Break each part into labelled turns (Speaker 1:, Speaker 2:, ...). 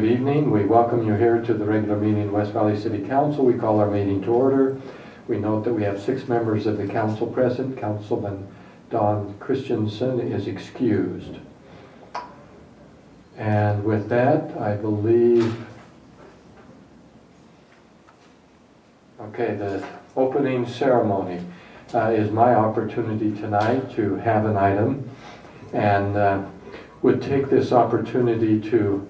Speaker 1: Good evening. We welcome you here to the regular meeting of West Valley City Council. We call our meeting to order. We note that we have 6 members of the council present. Councilman Don Christensen is excused. And with that, I believe, okay, the opening ceremony is my opportunity tonight to have an item, and would take this opportunity to,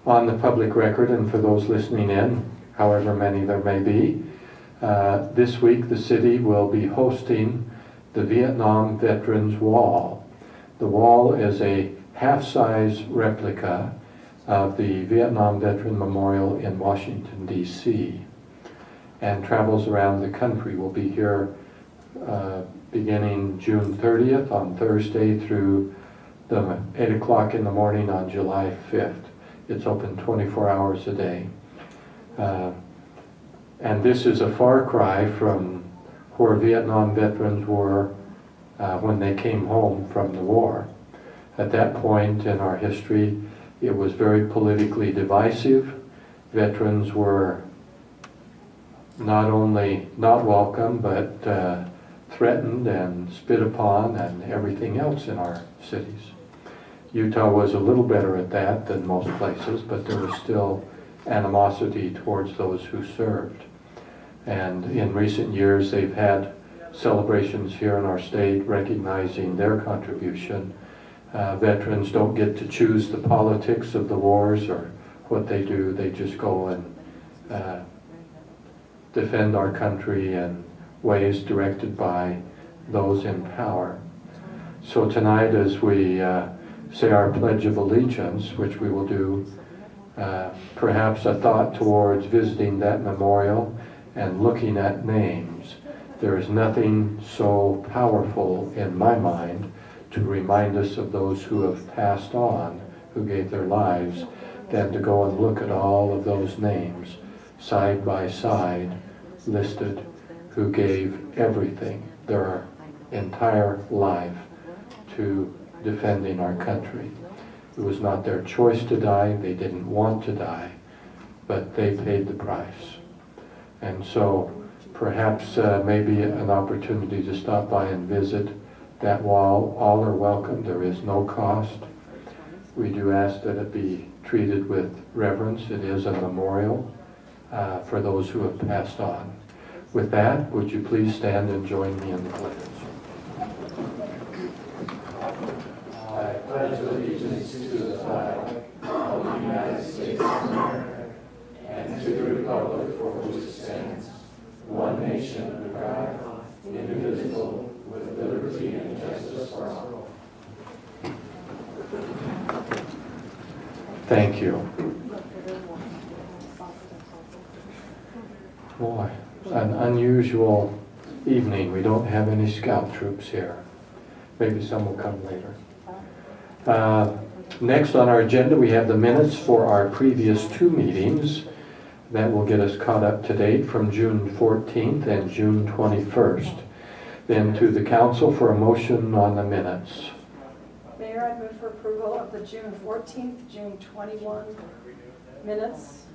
Speaker 1: on the public record and for those listening in, however many there may be, this week the city will be hosting the Vietnam Veterans Wall. The wall is a half-size replica of the Vietnam Veteran Memorial in Washington, D.C. and travels around the country. We'll be here beginning June 30th on Thursday through 8 o'clock in the morning on July 5th. It's open 24 hours a day. And this is a far cry from where Vietnam veterans were when they came home from the war. At that point in our history, it was very politically divisive. Veterans were not only not welcome, but threatened and spit upon and everything else in our cities. Utah was a little better at that than most places, but there was still animosity towards those who served. And in recent years, they've had celebrations here in our state recognizing their contribution. Veterans don't get to choose the politics of the wars or what they do. They just go and defend our country in ways directed by those in power. So tonight, as we say our Pledge of Allegiance, which we will do, perhaps a thought towards visiting that memorial and looking at names. There is nothing so powerful in my mind to remind us of those who have passed on, who gave their lives, than to go and look at all of those names side by side listed, who gave everything, their entire life, to defending our country. It was not their choice to die. They didn't want to die, but they paid the price. And so perhaps maybe an opportunity to stop by and visit that wall. All are welcome. There is no cost. We do ask that it be treated with reverence. It is a memorial for those who have passed on. With that, would you please stand and join me in the pledge? I pledge allegiance to the flag of the United States of America and to the republic for which it stands, one nation under God, indivisible, with liberty and justice for all. Thank you. Boy, an unusual evening. We don't have any scout troops here. Maybe some will come later. Next on our agenda, we have the minutes for our previous 2 meetings. That will get us caught up to date from June 14th and June 21st. Then to the council for a motion on the minutes.
Speaker 2: Mayor, I move for approval of the June 14th, June 21 minutes.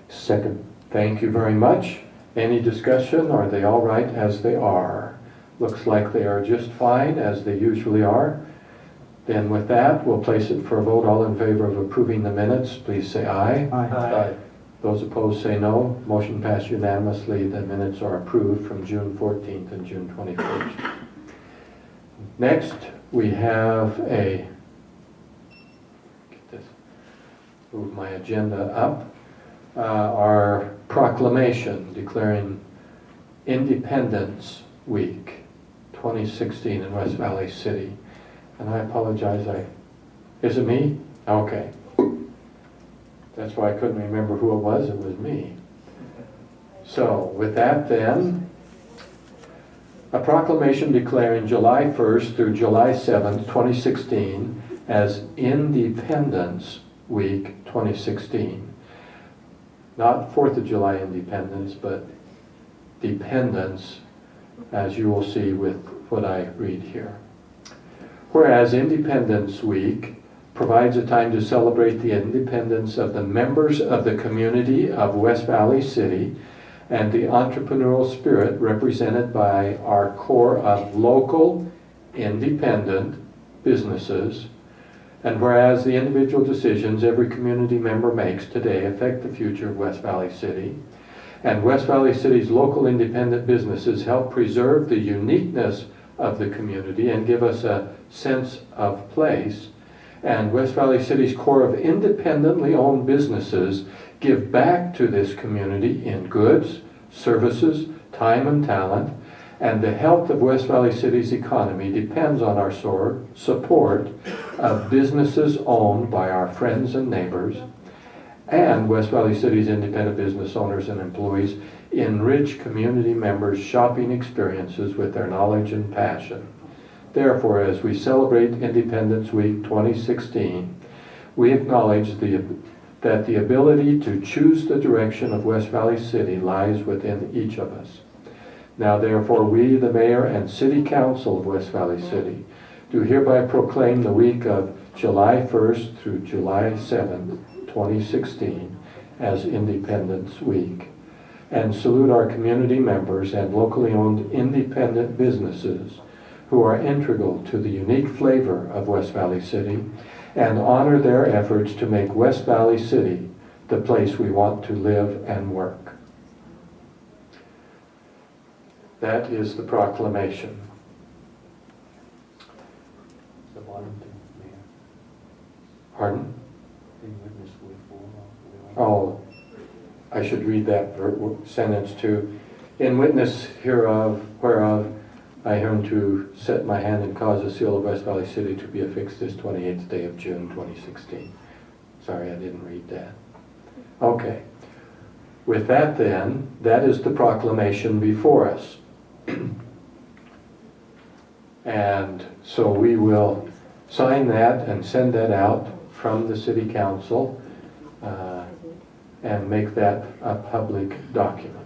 Speaker 1: Second. Thank you very much. Any discussion? Are they all right as they are? Looks like they are just fine as they usually are. Then with that, we'll place it for a vote. All in favor of approving the minutes, please say aye.
Speaker 3: Aye.
Speaker 1: Aye. Those opposed say no. Motion passed unanimously. The minutes are approved from June 14th and June 21st. Next, we have move my agenda up. Our proclamation declaring Independence Week 2016 in West Valley City. And I apologize, is it me? Okay. That's why I couldn't remember who it was. It was me. So with that then, a proclamation declaring July 1st through July 7th, 2016 as Independence Week 2016. Not 4th of July independence, but dependence, as you will see with what I read here. Whereas Independence Week provides a time to celebrate the independence of the members of the community of West Valley City and the entrepreneurial spirit represented by our core of local, independent businesses. And whereas the individual decisions every community member makes today affect the future of West Valley City, and West Valley City's local independent businesses help preserve the uniqueness of the community and give us a sense of place, and West Valley City's core of independently owned businesses give back to this community in goods, services, time and talent, and the health of West Valley City's economy depends on our support of businesses owned by our friends and neighbors, and West Valley City's independent business owners and employees enrich community members' shopping experiences with their knowledge and passion. Therefore, as we celebrate Independence Week 2016, we acknowledge that the ability to choose the direction of West Valley City lies within each of us. Now therefore, we, the Mayor and City Council of West Valley City, do hereby proclaim the week of July 1st through July 7th, 2016 as Independence Week, and salute our community members and locally owned independent businesses who are integral to the unique flavor of West Valley City, and honor their efforts to make West Valley City the place we want to live and work. That is the proclamation. Pardon? Oh, I should read that sentence too. In witness hereof, whereof, I hereunto set my hand and cause the seal of West Valley City to be affixed this 28th day of June 2016. Sorry, I didn't read that. Okay. With that then, that is the proclamation before us. And so we will sign that and send that out from the City Council and make that a public document.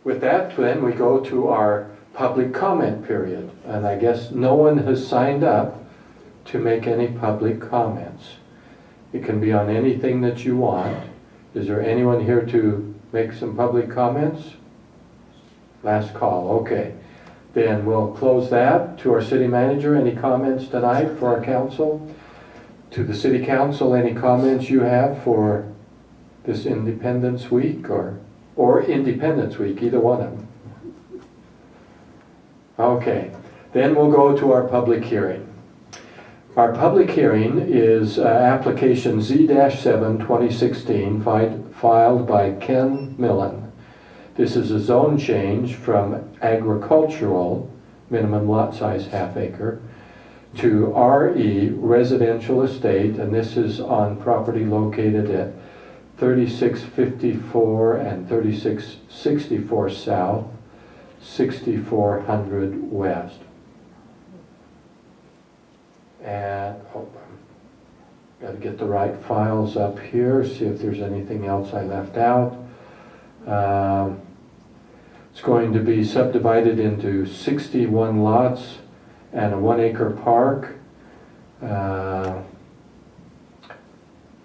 Speaker 1: With that, then we go to our public comment period. And I guess no one has signed up to make any public comments. It can be on anything that you want. Is there anyone here to make some public comments? Last call, okay. Then we'll close that. To our city manager, any comments tonight for our council? To the city council, any comments you have for this Independence Week or Independence Week, either one of them? Okay, then we'll go to our public hearing. Our public hearing is application Z-7 2016 filed by Ken Millen. This is a zone change from agricultural, minimum lot size half acre, to RE residential estate, and this is on property located at 3654 and 3664 South, 6400 West. And got to get the right files up here, see if there's anything else I left out. It's going to be subdivided into 61 lots and a 1 acre park.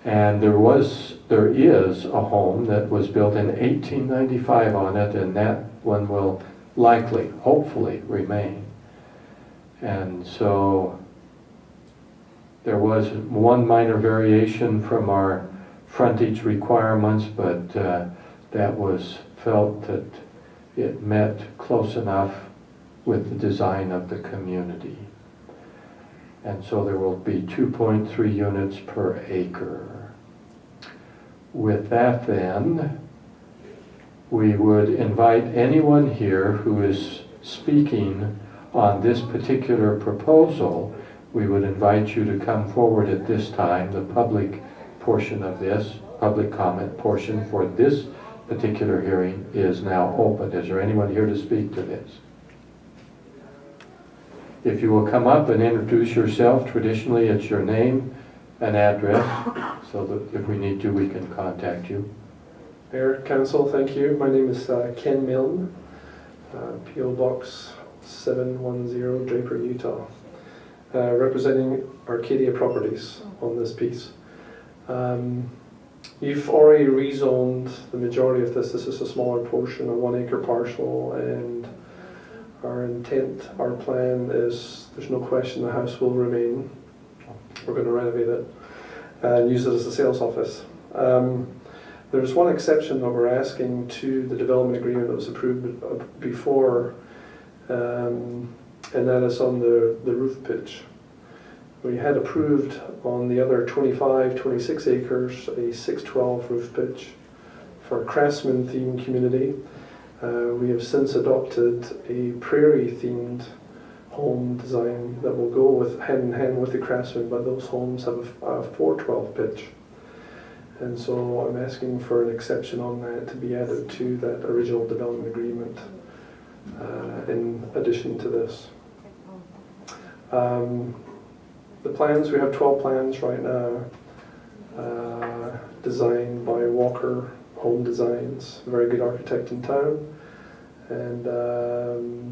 Speaker 1: And there is a home that was built in 1895 on it, and that one will likely, hopefully, remain. And so there was one minor variation from our frontage requirements, but that was felt that it met close enough with the design of the community. And so there will be 2.3 units per acre. With that then, we would invite anyone here who is speaking on this particular proposal. We would invite you to come forward at this time. The public portion of this, public comment portion for this particular hearing is now open. Is there anyone here to speak to this? If you will come up and introduce yourself, traditionally it's your name and address, so that if we need to, we can contact you.
Speaker 3: Mayor, Council, thank you. My name is Ken Milne, P.O. Box 710 Draper, Utah, representing Arcadia Properties on this piece. You've already rezoned the majority of this. This is a smaller portion, a 1 acre parcel, and our intent, our plan is, there's no question the house will remain. We're going to renovate it and use it as a sales office. There's one exception that we're asking to the development agreement that was approved before, and that is on the roof pitch. We had approved on the other 25, 26 acres a 612 roof pitch for a craftsman themed community. We have since adopted a prairie themed home design that will go with hand in hand with the craftsman, but those homes have a 412 pitch. And so I'm asking for an exception on that to be added to that original development agreement in addition to this. The plans, we have 12 plans right now, designed by Walker Home Designs, a very good architect in town. And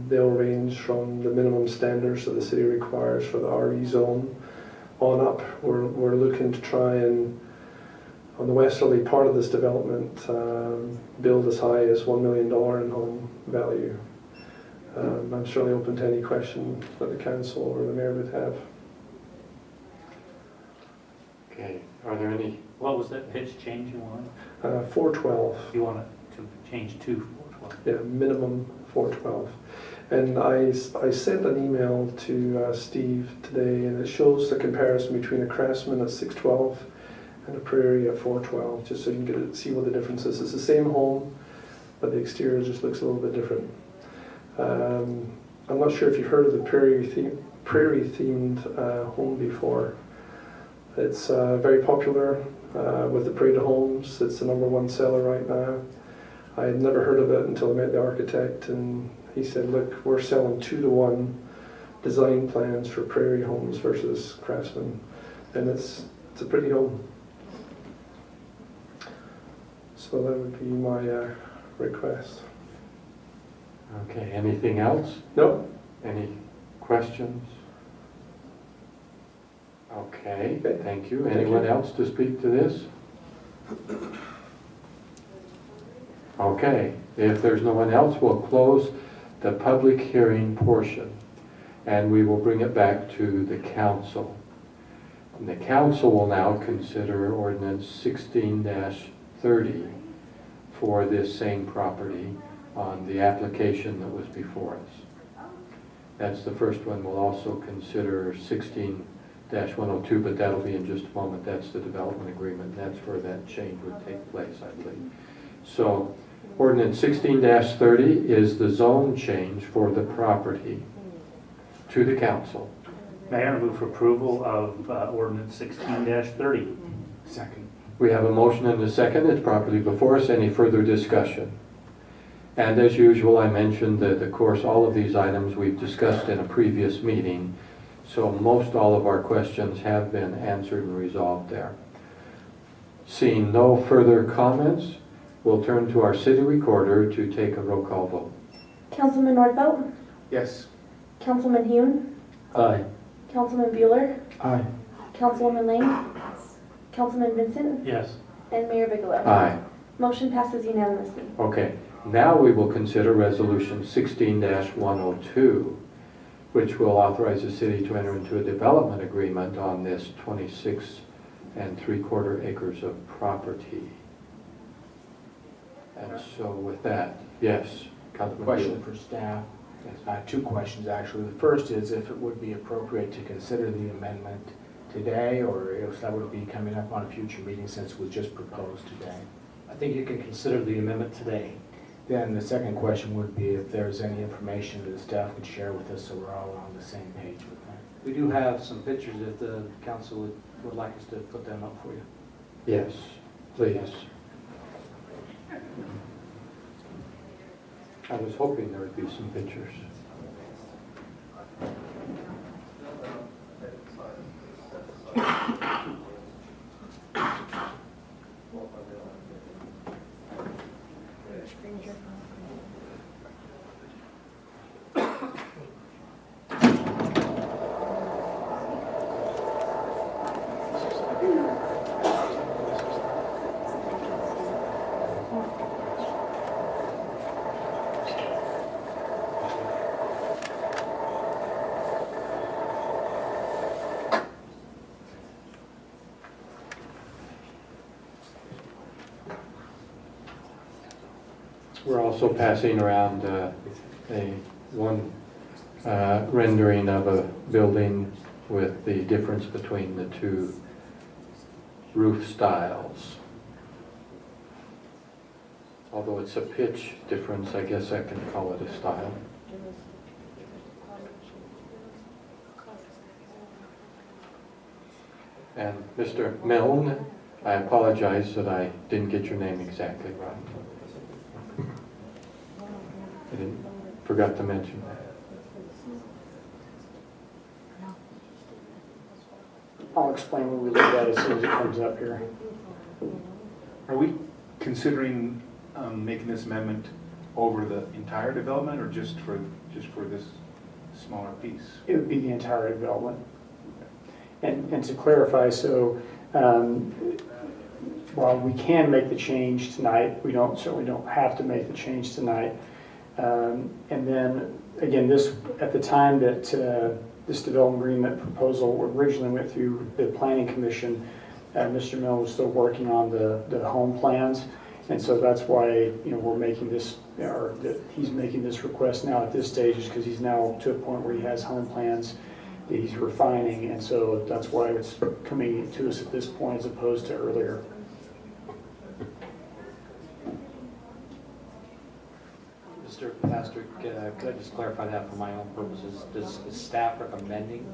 Speaker 3: they'll range from the minimum standards that the city requires for the RE zone on up. We're looking to try and, on the westerly part of this development, build as high as $1 million in home value. I'm certainly open to any question that the council or the mayor would have.
Speaker 1: Okay, are there any?
Speaker 4: What was that pitch change you wanted?
Speaker 3: 412.
Speaker 4: You want it to change to 412?
Speaker 3: Yeah, minimum 412. And I sent an email to Steve today, and it shows the comparison between a craftsman at 612 and a prairie at 412, just so you can see what the difference is. It's the same home, but the exterior just looks a little bit different. I'm not sure if you've heard of the prairie-themed home before. It's very popular with the Parade of Homes. It's the #1 seller right now. I had never heard of it until I met the architect, and he said, look, we're selling 2-to-1 design plans for prairie homes versus craftsman, and it's a pretty home. So that would be my request.
Speaker 1: Okay, anything else?
Speaker 3: No?
Speaker 1: Any questions? Okay, thank you. Anyone else to speak to this? Okay, if there's no one else, we'll close the public hearing portion and we will bring it back to the council. And the council will now consider ordinance 16-30 for this same property on the application that was before us. That's the first one. We'll also consider 16-102, but that'll be in just a moment. That's the development agreement. That's where that change would take place, I believe. So ordinance 16-30 is the zone change for the property to the council.
Speaker 4: Mayor, I move for approval of ordinance 16-30.
Speaker 5: Second.
Speaker 1: We have a motion and a second. It's properly before us. Any further discussion? And as usual, I mentioned that, of course, all of these items we've discussed in a previous meeting, so most all of our questions have been answered and resolved there. Seeing no further comments, we'll turn to our city recorder to take a roll call vote.
Speaker 6: Councilman Nordfeld,
Speaker 5: Yes.
Speaker 6: Councilman Hune,
Speaker 1: Aye.
Speaker 6: Councilman Bueller,
Speaker 5: Aye.
Speaker 6: Councilwoman Lang, Councilman Vincent,
Speaker 4: Yes.
Speaker 6: and Mayor Bigelow.
Speaker 1: Aye.
Speaker 6: Motion passes unanimously.
Speaker 1: Okay. Now we will consider resolution 16-102, which will authorize the city to enter into a development agreement on this 26 3/4 acres of property. And so with that, yes, Councilman
Speaker 5: Question
Speaker 1: Bueller.
Speaker 5: for staff.
Speaker 1: Yes.
Speaker 5: 2 questions actually. The first is if it would be appropriate to consider the amendment today, or if that would be coming up on a future meeting since it was just proposed today.
Speaker 7: I think you can consider the amendment today.
Speaker 5: Then the second question would be if there's any information that the staff could share with us so we're all on the same page with that.
Speaker 7: We do have some pictures if the council would like us to put them up for you.
Speaker 1: Yes, please. I was hoping there would be some pictures. We're also passing around one rendering of a building with the difference between the two roof styles. Although it's a pitch difference, I guess I can call it a style. And Mr. Milne, I apologize that I didn't get your name exactly right. Forgot to mention that.
Speaker 8: I'll explain when we look at it as soon as it comes up here.
Speaker 9: Are we considering making this amendment over the entire development or just for this smaller piece?
Speaker 8: It would be the entire development. And to clarify, so while we can make the change tonight, we certainly don't have to make the change tonight. And then, again, this, at the time that this development agreement proposal originally went through the Planning Commission, Mr. Mill was still working on the home plans. And so that's why, we're making this, or that he's making this request now at this stage, is because he's now to a point where he has home plans that he's refining, and so that's why it's coming to us at this point as opposed to earlier.
Speaker 7: Mr. Pastor, could I just clarify that for my own purposes? Is staff recommending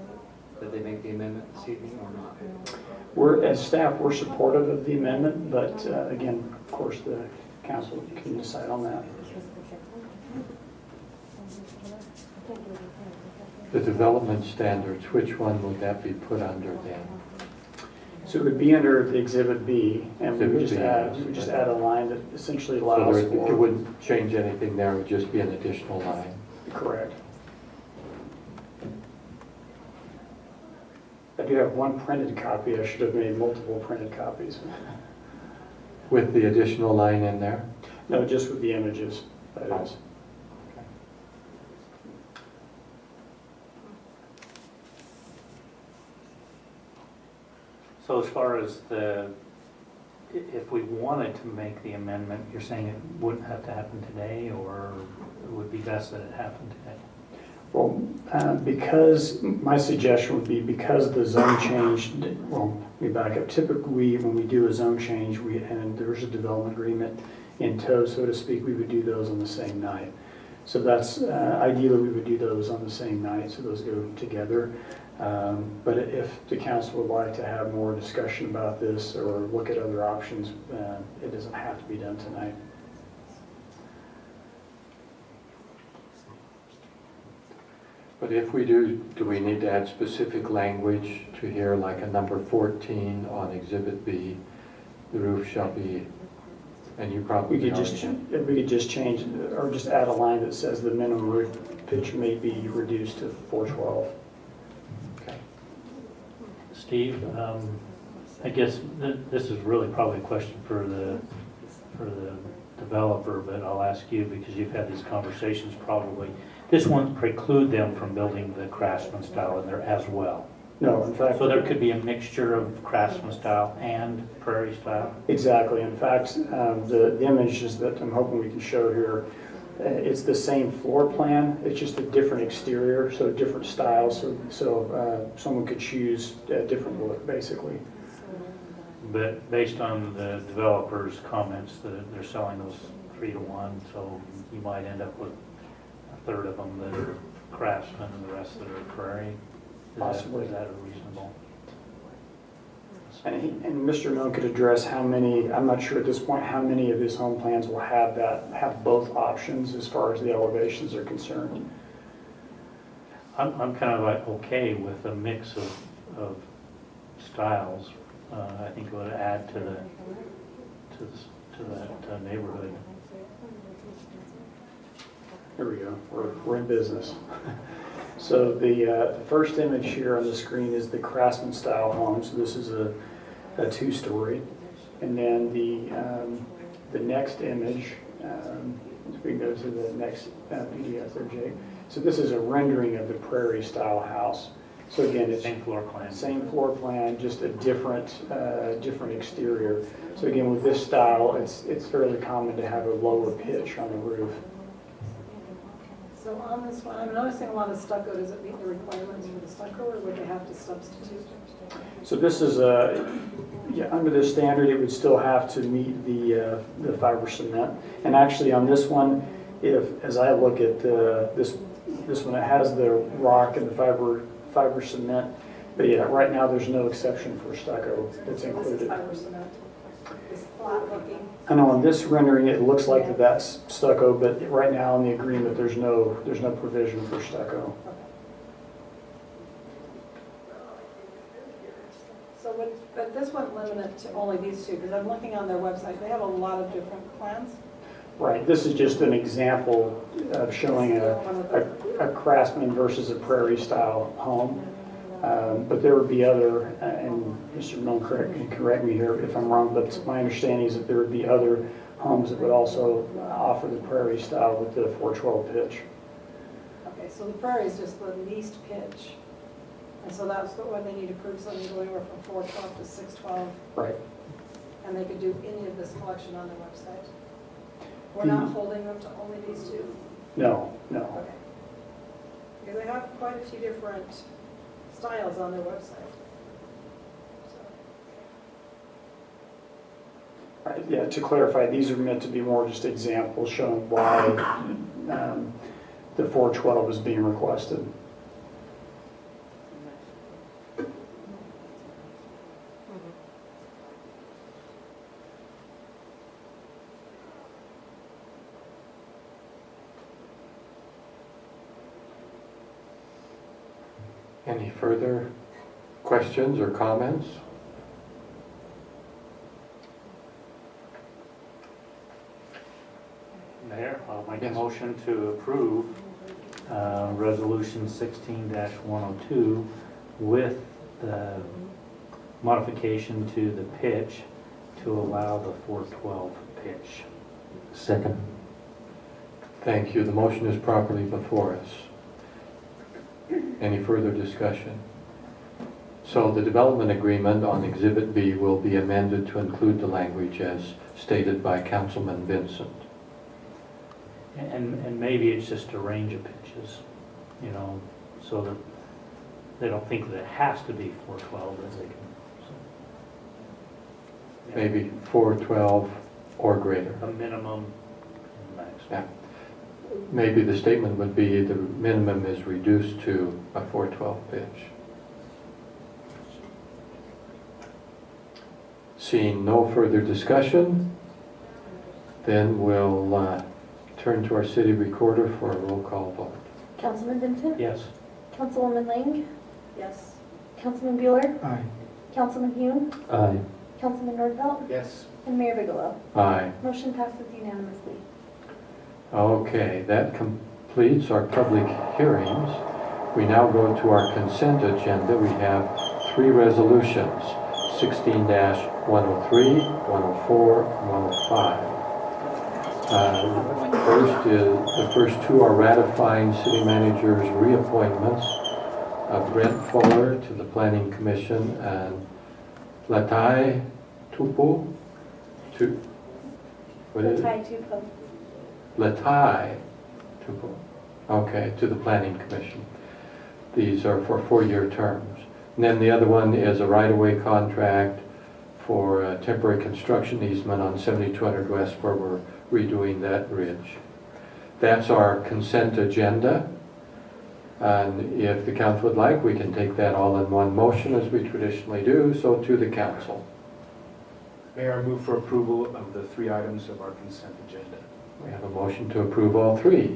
Speaker 7: that they make the amendment this evening or not?
Speaker 8: As staff, we're supportive of the amendment, but again, of course, the council can decide on that.
Speaker 1: The development standards, which one would that be put under then?
Speaker 8: So it would be under the Exhibit B, and we would
Speaker 1: Exhibit B,
Speaker 8: just
Speaker 1: yes.
Speaker 8: add a line that essentially
Speaker 1: So
Speaker 8: allows
Speaker 1: it
Speaker 8: for.
Speaker 1: wouldn't change anything there, it would just be an additional line.
Speaker 8: Correct. I do have one printed copy. I should have made multiple printed copies.
Speaker 1: With the additional line in there?
Speaker 8: No, just with the images, that is.
Speaker 4: So as far as if we wanted to make the amendment, you're saying it wouldn't have to happen today, or it would be best that it happened today?
Speaker 8: Well, because my suggestion would be because the zone change, well, let me back up. Typically, when we do a zone change, and there's a development agreement in tow, so to speak, we would do those on the same night. So that's, ideally, we would do those on the same night, so those go together. But if the council would like to have more discussion about this or look at other options, it doesn't have to be done tonight.
Speaker 1: But if we do we need to add specific language to here, like a number 14 on Exhibit B, the roof shall be, and you probably
Speaker 8: We could just change, or just add a line that says the minimum roof pitch may be reduced to 412.
Speaker 1: Okay.
Speaker 4: Steve, I guess this is really probably a question for the developer, but I'll ask you because you've had these conversations probably. This won't preclude them from building the Craftsman style in there as well.
Speaker 8: No, in fact.
Speaker 4: So there could be a mixture of Craftsman style and Prairie style?
Speaker 8: Exactly. In fact, the images that I'm hoping we can show here, it's the same floor plan, it's just a different exterior, so different styles, so someone could choose a different look, basically.
Speaker 4: But based on the developer's comments that they're selling those 3-to-1, so you might end up with a third of them that are Craftsman and the rest that are Prairie.
Speaker 8: Possibly.
Speaker 4: Is that reasonable?
Speaker 8: And Mr. Mill could address how many, I'm not sure at this point, how many of his home plans will have both options as far as the elevations are concerned.
Speaker 4: I'm kind of like okay with a mix of styles. I think it would add to that neighborhood.
Speaker 8: Here we go, we're in business. So the first image here on the screen is the Craftsman style home. So this is a 2-story. And then the next image, if we can go to the next PDF there, Jake. So this is a rendering of the Prairie style house. So again, it's
Speaker 4: Same floor plan.
Speaker 8: same floor plan, just a different exterior. So again, with this style, it's fairly common to have a lower pitch on the roof.
Speaker 2: So on this one, I'm noticing a lot of stucco. Does it meet the requirements for the stucco, or would they have to substitute?
Speaker 8: So this is under this standard, it would still have to meet the fiber cement. And actually on this one, as I look at this one, it has the rock and the fiber cement. But yeah, right now there's no exception for stucco that's
Speaker 2: This is
Speaker 8: included.
Speaker 2: fiber cement. It's flat looking.
Speaker 8: I know on this rendering, it looks like that's stucco, but right now in the agreement, there's no provision for stucco.
Speaker 2: So but this wouldn't limit it to only these two, because I'm looking on their website. They have a lot of different plans.
Speaker 8: Right, this is just an example of showing a Craftsman versus a Prairie style home. But there would be other, and Mr. Milne correct me here if I'm wrong, but my understanding is that there would be other homes that would also offer the Prairie style with the 412 pitch.
Speaker 2: Okay, so the Prairie is just the least pitch. And so that's what they need to prove, something going over from 412 to 612.
Speaker 8: Right.
Speaker 2: And they could do any of this collection on their website. We're not holding them to only these two?
Speaker 8: No.
Speaker 2: Okay. Because they have quite a few different styles on their website.
Speaker 8: Right, yeah, to clarify, these are meant to be more just examples showing why the 412 is being requested.
Speaker 1: Any further questions or comments?
Speaker 4: Mayor, I'll make a
Speaker 1: Yes.
Speaker 4: motion to approve Resolution 16-102 with the modification to the pitch to allow the 412 pitch.
Speaker 1: Second. Thank you. The motion is properly before us. Any further discussion? So the development agreement on Exhibit B will be amended to include the language as stated by Councilman Vincent.
Speaker 4: And maybe it's just a range of pitches, you know, so that they don't think that it has to be 412, as they can. So, yeah.
Speaker 1: Maybe 412 or greater.
Speaker 4: A minimum and maximum.
Speaker 1: Yeah. Maybe the statement would be the minimum is reduced to a 412 pitch. Seeing no further discussion, then we'll turn to our city recorder for a roll call vote.
Speaker 6: Councilman Vincent?
Speaker 4: Yes.
Speaker 6: Councilwoman Lang?
Speaker 2: Yes.
Speaker 6: Councilman Bueller?
Speaker 5: Aye.
Speaker 6: Councilman Hume?
Speaker 1: Aye.
Speaker 6: Councilman Nordfeld?
Speaker 5: Yes.
Speaker 6: And Mayor Bigelow?
Speaker 1: Aye.
Speaker 6: Motion passes unanimously.
Speaker 1: Okay, that completes our public hearings. We now go to our consent agenda. We have 3 resolutions, 16-103, 104, and 105. The first 2 are ratifying city manager's reappointments of Brent Fuller to the Planning Commission and Latai Tupu to, what is it?
Speaker 6: Tie to pub.
Speaker 1: Latai Tupu, okay, to the Planning Commission. These are for 4-year terms. And then the other one is a right-of-way contract for a temporary construction easement on 7200 West where we're redoing that bridge. That's our consent agenda. And if the council would like, we can take that all in one motion as we traditionally do. So to the council.
Speaker 5: Mayor, I move for approval of the 3 items of our consent agenda.
Speaker 1: We have a motion to approve all 3.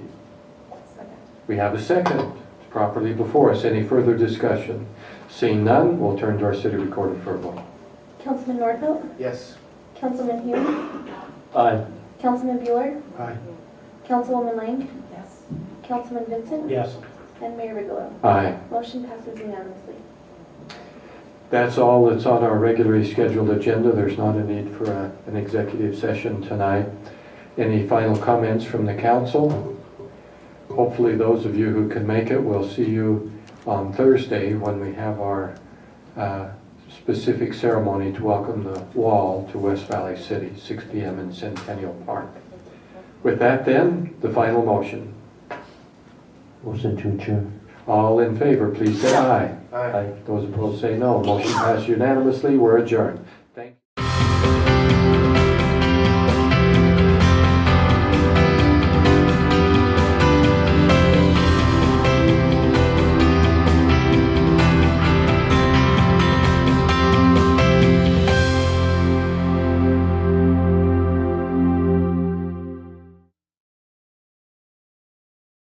Speaker 2: Second.
Speaker 1: We have a second. It's properly before us. Any further discussion? Seeing none, we'll turn to our city recorder for a vote.
Speaker 6: Councilman Nordfeld?
Speaker 5: Yes.
Speaker 6: Councilman Hume?
Speaker 1: Aye.
Speaker 6: Councilman Bueller?
Speaker 5: Aye.
Speaker 6: Councilwoman Lang?
Speaker 2: Yes.
Speaker 6: Councilman Vincent?
Speaker 4: Yes.
Speaker 6: And Mayor Bigelow?
Speaker 1: Aye.
Speaker 6: Motion passes unanimously.
Speaker 1: That's all that's on our regularly scheduled agenda. There's not a need for an executive session tonight. Any final comments from the council? Hopefully those of you who can make it will see you on Thursday when we have our specific ceremony to welcome the wall to West Valley City, 6 p.m. in Centennial Park. With that then, the final motion.
Speaker 10: Motion to adjourn.
Speaker 1: All in favor, please say aye.
Speaker 9: Aye.
Speaker 1: Those opposed say no. Motion passed unanimously. We're adjourned.